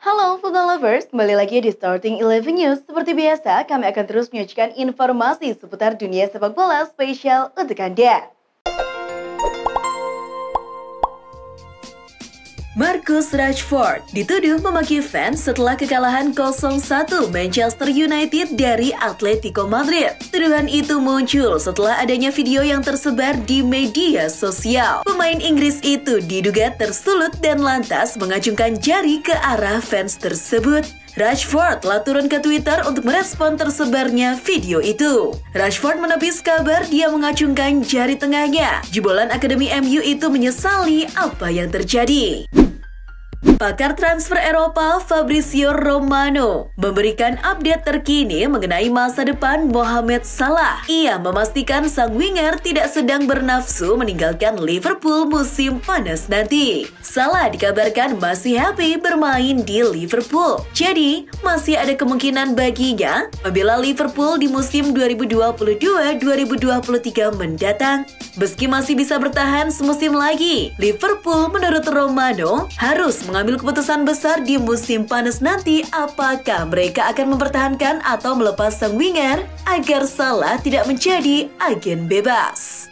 Halo football lovers, kembali lagi di Starting 11 News. Seperti biasa, kami akan terus menyajikan informasi seputar dunia sepak bola spesial untuk Anda. Marcus Rashford dituduh memaki fans setelah kekalahan 0-1 Manchester United dari Atletico Madrid. Tuduhan itu muncul setelah adanya video yang tersebar di media sosial. Pemain Inggris itu diduga tersulut dan lantas mengacungkan jari ke arah fans tersebut. Rashford telah turun ke Twitter untuk merespon tersebarnya video itu. Rashford menepis kabar dia mengacungkan jari tengahnya. Jebolan Akademi MU itu menyesali apa yang terjadi. Pakar transfer Eropa Fabrizio Romano memberikan update terkini mengenai masa depan Mohamed Salah. Ia memastikan sang winger tidak sedang bernafsu meninggalkan Liverpool musim panas nanti. Salah dikabarkan masih happy bermain di Liverpool. Jadi, masih ada kemungkinan baginya membela Liverpool di musim 2022-2023 mendatang. Meski masih bisa bertahan semusim lagi, Liverpool menurut Romano harus mengambil keputusan besar di musim panas nanti apakah mereka akan mempertahankan atau melepas sang winger agar Salah tidak menjadi agen bebas.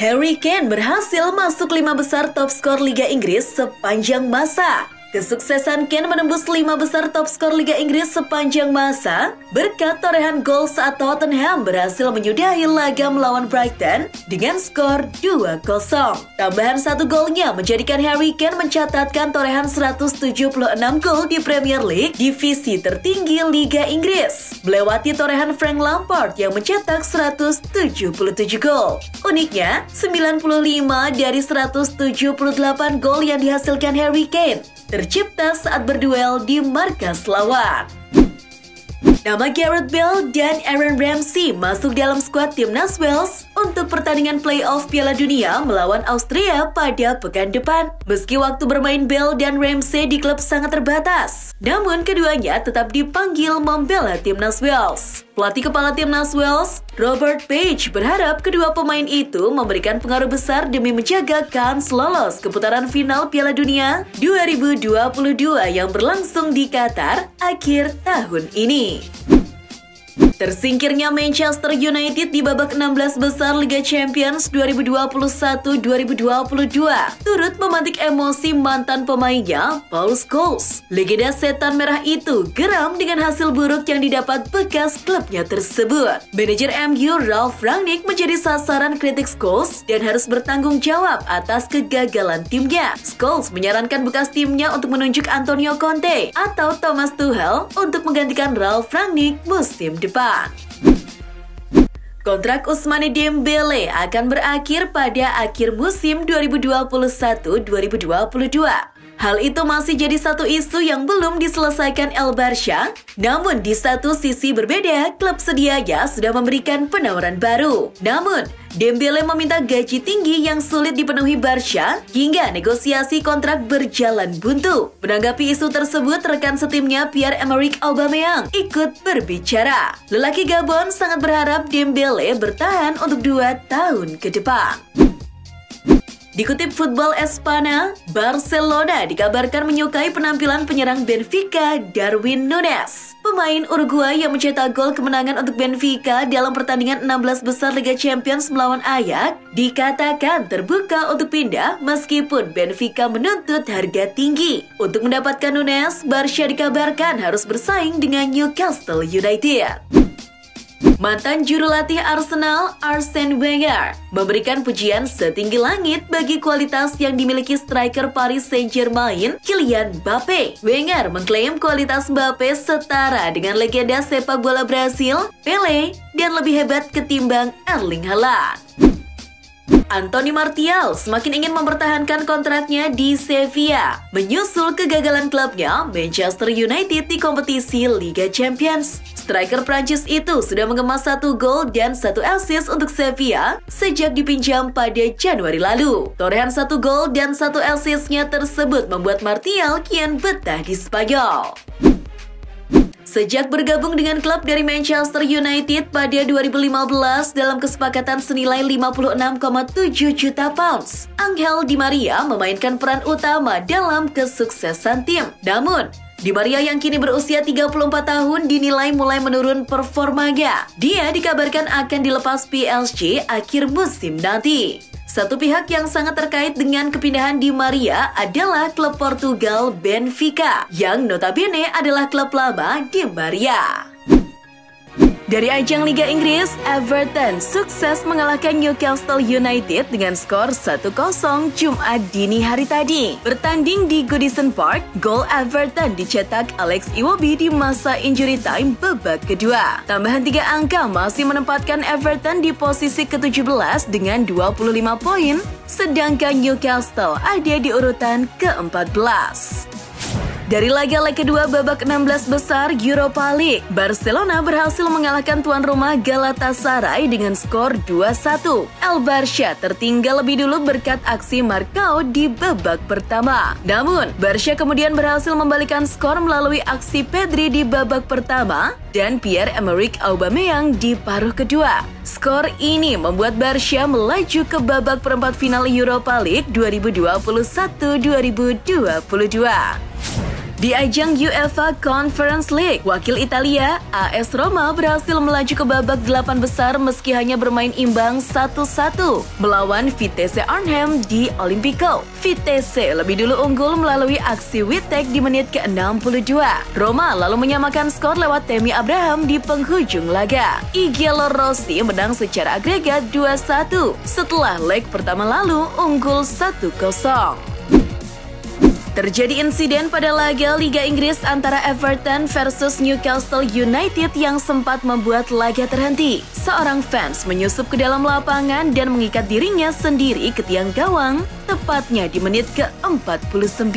Harry Kane berhasil masuk 5 besar top skor Liga Inggris sepanjang masa. Kesuksesan Kane menembus 5 besar top skor Liga Inggris sepanjang masa berkat torehan gol saat Tottenham berhasil menyudahi laga melawan Brighton dengan skor 2-0. Tambahan 1 golnya menjadikan Harry Kane mencatatkan torehan 176 gol di Premier League, divisi tertinggi Liga Inggris, melewati torehan Frank Lampard yang mencetak 177 gol. Uniknya, 95 dari 178 gol yang dihasilkan Harry Kane tercipta saat berduel di markas lawan. Nama Gareth Bale dan Aaron Ramsey masuk dalam skuad timnas Wales untuk pertandingan playoff Piala Dunia melawan Austria pada pekan depan. Meski waktu bermain Bale dan Ramsey di klub sangat terbatas, namun keduanya tetap dipanggil membela timnas Wales. Pelatih kepala timnas Wales, Robert Page, berharap kedua pemain itu memberikan pengaruh besar demi menjaga kans lolos ke putaran final Piala Dunia 2022 yang berlangsung di Qatar akhir tahun ini. Tersingkirnya Manchester United di babak 16 besar Liga Champions 2021-2022 turut memantik emosi mantan pemainnya, Paul Scholes. Legenda setan merah itu geram dengan hasil buruk yang didapat bekas klubnya tersebut. Manajer MU Ralf Rangnick menjadi sasaran kritik Scholes dan harus bertanggung jawab atas kegagalan timnya. Scholes menyarankan bekas timnya untuk menunjuk Antonio Conte atau Thomas Tuchel untuk menggantikan Ralf Rangnick musim depan. Kontrak Ousmane Dembele akan berakhir pada akhir musim 2021-2022. Hal itu masih jadi satu isu yang belum diselesaikan El Barça. Namun di satu sisi berbeda, klub sedianya sudah memberikan penawaran baru. Namun, Dembele meminta gaji tinggi yang sulit dipenuhi Barca hingga negosiasi kontrak berjalan buntu. Menanggapi isu tersebut, rekan setimnya Pierre-Emerick Aubameyang ikut berbicara. Lelaki Gabon sangat berharap Dembele bertahan untuk 2 tahun ke depan. Dikutip Football Espana, Barcelona dikabarkan menyukai penampilan penyerang Benfica Darwin Núñez. Pemain Uruguay yang mencetak gol kemenangan untuk Benfica dalam pertandingan 16 besar Liga Champions melawan Ajax dikatakan terbuka untuk pindah meskipun Benfica menuntut harga tinggi. Untuk mendapatkan Núñez, Barca dikabarkan harus bersaing dengan Newcastle United. Mantan juru latih Arsenal, Arsene Wenger, memberikan pujian setinggi langit bagi kualitas yang dimiliki striker Paris Saint-Germain, Kylian Mbappe. Wenger mengklaim kualitas Mbappe setara dengan legenda sepak bola Brasil, Pelé, dan lebih hebat ketimbang Erling Haaland. Anthony Martial semakin ingin mempertahankan kontraknya di Sevilla, menyusul kegagalan klubnya Manchester United di kompetisi Liga Champions. Striker Prancis itu sudah mengemas 1 gol dan 1 assist untuk Sevilla sejak dipinjam pada Januari lalu. Torehan 1 gol dan 1 assist-nya tersebut membuat Martial kian betah di Spanyol. Sejak bergabung dengan klub dari Manchester United pada 2015 dalam kesepakatan senilai 56,7 juta pounds, Angel Di Maria memainkan peran utama dalam kesuksesan tim. Namun, Di Maria yang kini berusia 34 tahun dinilai mulai menurun performanya. Dia dikabarkan akan dilepas PSG akhir musim nanti. Satu pihak yang sangat terkait dengan kepindahan Di Maria adalah klub Portugal Benfica, yang notabene adalah klub lama Di Maria. Dari ajang Liga Inggris, Everton sukses mengalahkan Newcastle United dengan skor 1-0 Jumat dini hari tadi. Bertanding di Goodison Park, gol Everton dicetak Alex Iwobi di masa injury time babak kedua. Tambahan 3 angka masih menempatkan Everton di posisi ke-17 dengan 25 poin, sedangkan Newcastle ada di urutan ke-14. Dari laga leg kedua babak 16 besar Europa League, Barcelona berhasil mengalahkan tuan rumah Galatasaray dengan skor 2-1. El Barça tertinggal lebih dulu berkat aksi Marcao di babak pertama. Namun, Barça kemudian berhasil membalikan skor melalui aksi Pedri di babak pertama dan Pierre-Emerick Aubameyang di paruh kedua. Skor ini membuat Barça melaju ke babak perempat final Europa League 2021-2022. Di ajang UEFA Conference League, wakil Italia, AS Roma berhasil melaju ke babak 8 besar meski hanya bermain imbang 1-1 melawan Vitesse Arnhem di Olimpico. Vitesse lebih dulu unggul melalui aksi Witek di menit ke-62. Roma lalu menyamakan skor lewat Tammy Abraham di penghujung laga. Igor Rossi menang secara agregat 2-1 setelah leg pertama lalu unggul 1-0. Terjadi insiden pada laga Liga Inggris antara Everton versus Newcastle United yang sempat membuat laga terhenti. Seorang fans menyusup ke dalam lapangan dan mengikat dirinya sendiri ke tiang gawang, tepatnya di menit ke-49.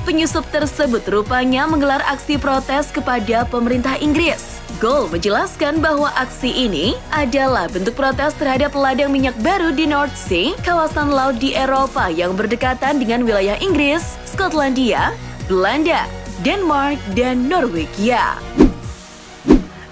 Penyusup tersebut rupanya menggelar aksi protes kepada pemerintah Inggris. Goal menjelaskan bahwa aksi ini adalah bentuk protes terhadap ladang minyak baru di North Sea, kawasan laut di Eropa yang berdekatan dengan wilayah Inggris, Skotlandia, Belanda, Denmark, dan Norwegia.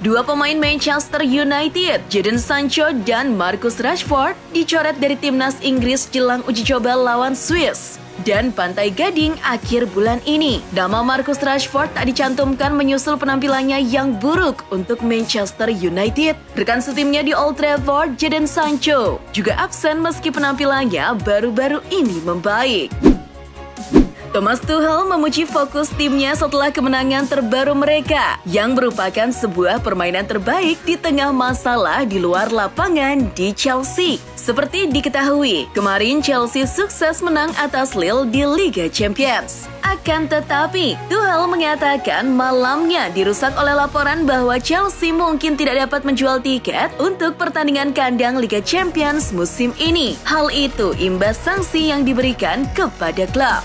Dua pemain Manchester United, Jadon Sancho dan Marcus Rashford, dicoret dari timnas Inggris jelang uji coba lawan Swiss dan Pantai Gading akhir bulan ini. Nama Marcus Rashford tak dicantumkan menyusul penampilannya yang buruk untuk Manchester United. Rekan setimnya di Old Trafford, Jadon Sancho, juga absen meski penampilannya baru-baru ini membaik. Thomas Tuchel memuji fokus timnya setelah kemenangan terbaru mereka yang merupakan sebuah permainan terbaik di tengah masalah di luar lapangan di Chelsea. Seperti diketahui, kemarin Chelsea sukses menang atas Lille di Liga Champions. Akan tetapi, Tuchel mengatakan malamnya dirusak oleh laporan bahwa Chelsea mungkin tidak dapat menjual tiket untuk pertandingan kandang Liga Champions musim ini. Hal itu imbas sanksi yang diberikan kepada klub.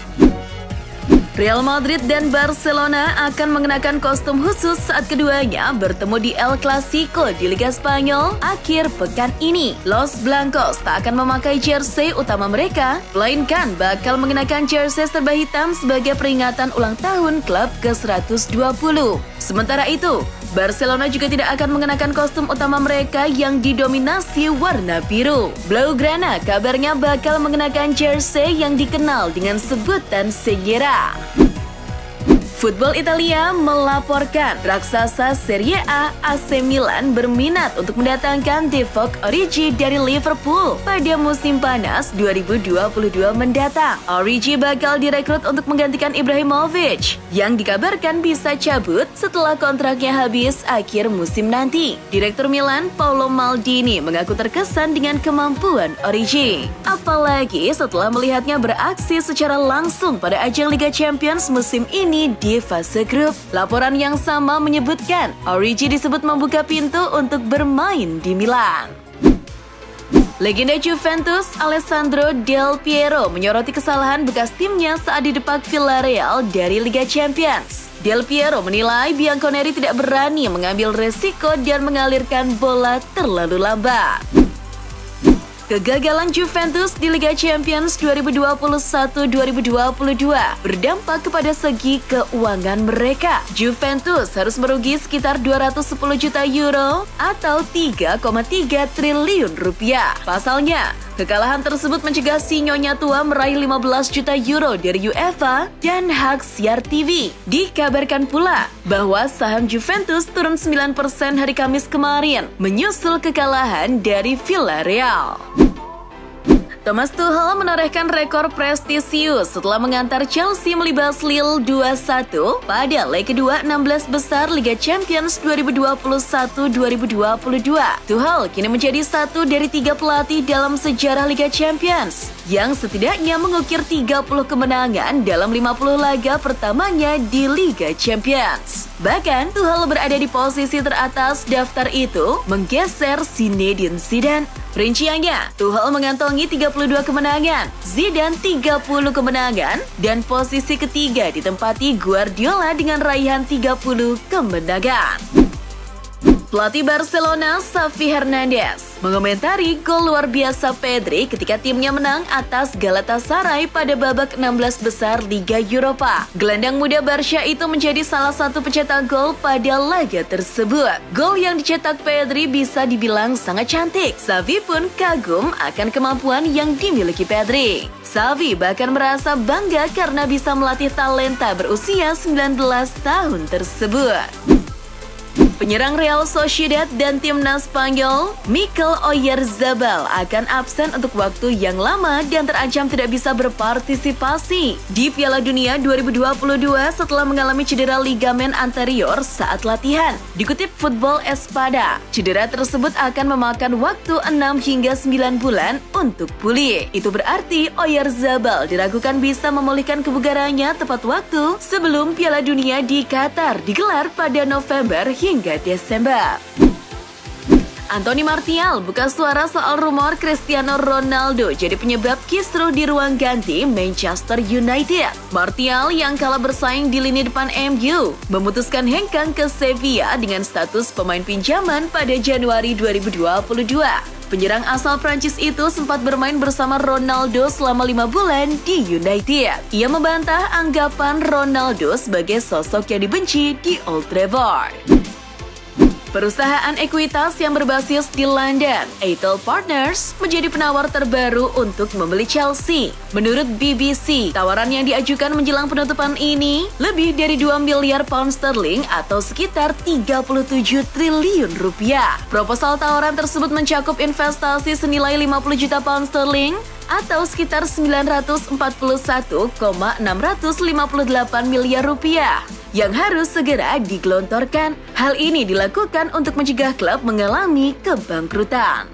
Real Madrid dan Barcelona akan mengenakan kostum khusus saat keduanya bertemu di El Clasico di Liga Spanyol akhir pekan ini. Los Blancos tak akan memakai jersey utama mereka, melainkan bakal mengenakan jersey serba hitam sebagai peringatan ulang tahun klub ke-120. Sementara itu, Barcelona juga tidak akan mengenakan kostum utama mereka yang didominasi warna biru. Blaugrana kabarnya bakal mengenakan jersey yang dikenal dengan sebutan Seghera. Football Italia melaporkan raksasa Serie A AC Milan berminat untuk mendatangkan Divock Origi dari Liverpool pada musim panas 2022 mendatang. Origi bakal direkrut untuk menggantikan Ibrahimovic yang dikabarkan bisa cabut setelah kontraknya habis akhir musim nanti. Direktur Milan, Paolo Maldini, mengaku terkesan dengan kemampuan Origi. Apalagi setelah melihatnya beraksi secara langsung pada ajang Liga Champions musim ini di fase grup. Laporan yang sama menyebutkan Origi disebut membuka pintu untuk bermain di Milan. Legenda Juventus Alessandro Del Piero menyoroti kesalahan bekas timnya saat didepak Villarreal dari Liga Champions. Del Piero menilai Bianconeri tidak berani mengambil resiko dan mengalirkan bola terlalu lambat. Kegagalan Juventus di Liga Champions 2021-2022 berdampak kepada segi keuangan mereka. Juventus harus merugi sekitar 210 juta euro atau 3,3 triliun rupiah. Pasalnya, kekalahan tersebut mencegah si Nyonya Tua meraih 15 juta euro dari UEFA dan hak siar TV. Dikabarkan pula bahwa saham Juventus turun 9% hari Kamis kemarin, menyusul kekalahan dari Villarreal. Thomas Tuchel menorehkan rekor prestisius setelah mengantar Chelsea melibas Lille 2-1 pada leg kedua 16 besar Liga Champions 2021-2022. Tuchel kini menjadi satu dari 3 pelatih dalam sejarah Liga Champions yang setidaknya mengukir 30 kemenangan dalam 50 laga pertamanya di Liga Champions. Bahkan Tuchel berada di posisi teratas daftar itu, menggeser Zinedine Zidane. Rinciannya, Tuchel mengantongi 32 kemenangan, Zidane 30 kemenangan, dan posisi ketiga ditempati Guardiola dengan raihan 30 kemenangan. Pelatih Barcelona, Xavi Hernandez, mengomentari gol luar biasa Pedri ketika timnya menang atas Galatasaray pada babak 16 besar Liga Eropa. Gelandang muda Barca itu menjadi salah satu pencetak gol pada laga tersebut. Gol yang dicetak Pedri bisa dibilang sangat cantik. Xavi pun kagum akan kemampuan yang dimiliki Pedri. Xavi bahkan merasa bangga karena bisa melatih talenta berusia 19 tahun tersebut. Penyerang Real Sociedad dan timnas Spanyol, Mikel Oyarzabal akan absen untuk waktu yang lama dan terancam tidak bisa berpartisipasi di Piala Dunia 2022 setelah mengalami cedera ligamen anterior saat latihan. Dikutip Football Espada, cedera tersebut akan memakan waktu 6 hingga 9 bulan untuk pulih. Itu berarti Oyarzabal diragukan bisa memulihkan kebugarannya tepat waktu sebelum Piala Dunia di Qatar digelar pada November hingga Desember. Anthony Martial buka suara soal rumor Cristiano Ronaldo jadi penyebab kisruh di ruang ganti Manchester United. Martial yang kalah bersaing di lini depan MU memutuskan hengkang ke Sevilla dengan status pemain pinjaman pada Januari 2022. Penyerang asal Prancis itu sempat bermain bersama Ronaldo selama 5 bulan di United. Ia membantah anggapan Ronaldo sebagai sosok yang dibenci di Old Trafford. Perusahaan ekuitas yang berbasis di London, Ethel Partners, menjadi penawar terbaru untuk membeli Chelsea. Menurut BBC, tawaran yang diajukan menjelang penutupan ini lebih dari 2 miliar pound sterling atau sekitar 37 triliun rupiah. Proposal tawaran tersebut mencakup investasi senilai 50 juta pound sterling atau sekitar 941,658 miliar rupiah yang harus segera digelontorkan. Hal ini dilakukan untuk mencegah klub mengalami kebangkrutan.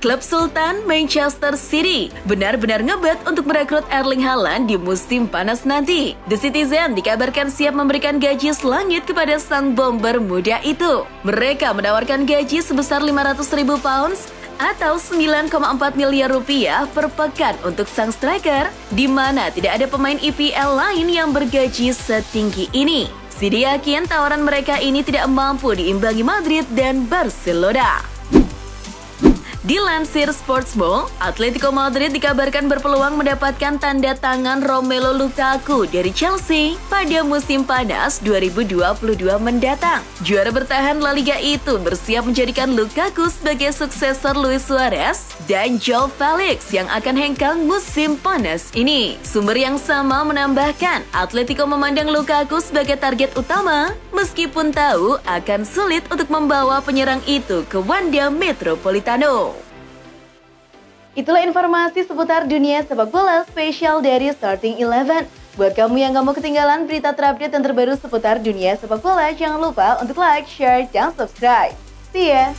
Klub Sultan Manchester City benar-benar ngebet untuk merekrut Erling Haaland di musim panas nanti. The Citizen dikabarkan siap memberikan gaji selangit kepada sang bomber muda itu. Mereka menawarkan gaji sebesar 500.000 pounds atau 9,4 miliar rupiah per pekan untuk sang striker, di mana tidak ada pemain EPL lain yang bergaji setinggi ini. City yakin tawaran mereka ini tidak mampu diimbangi Madrid dan Barcelona. Dilansir Sportsball, Atletico Madrid dikabarkan berpeluang mendapatkan tanda tangan Romelu Lukaku dari Chelsea pada musim panas 2022 mendatang. Juara bertahan La Liga itu bersiap menjadikan Lukaku sebagai suksesor Luis Suarez dan Joao Felix yang akan hengkang musim panas ini. Sumber yang sama menambahkan, Atletico memandang Lukaku sebagai target utama meskipun tahu akan sulit untuk membawa penyerang itu ke Wanda Metropolitano. Itulah informasi seputar dunia sepak bola spesial dari Starting 11. Buat kamu yang gak mau ketinggalan berita terupdate dan terbaru seputar dunia sepak bola, jangan lupa untuk like, share, dan subscribe. See ya!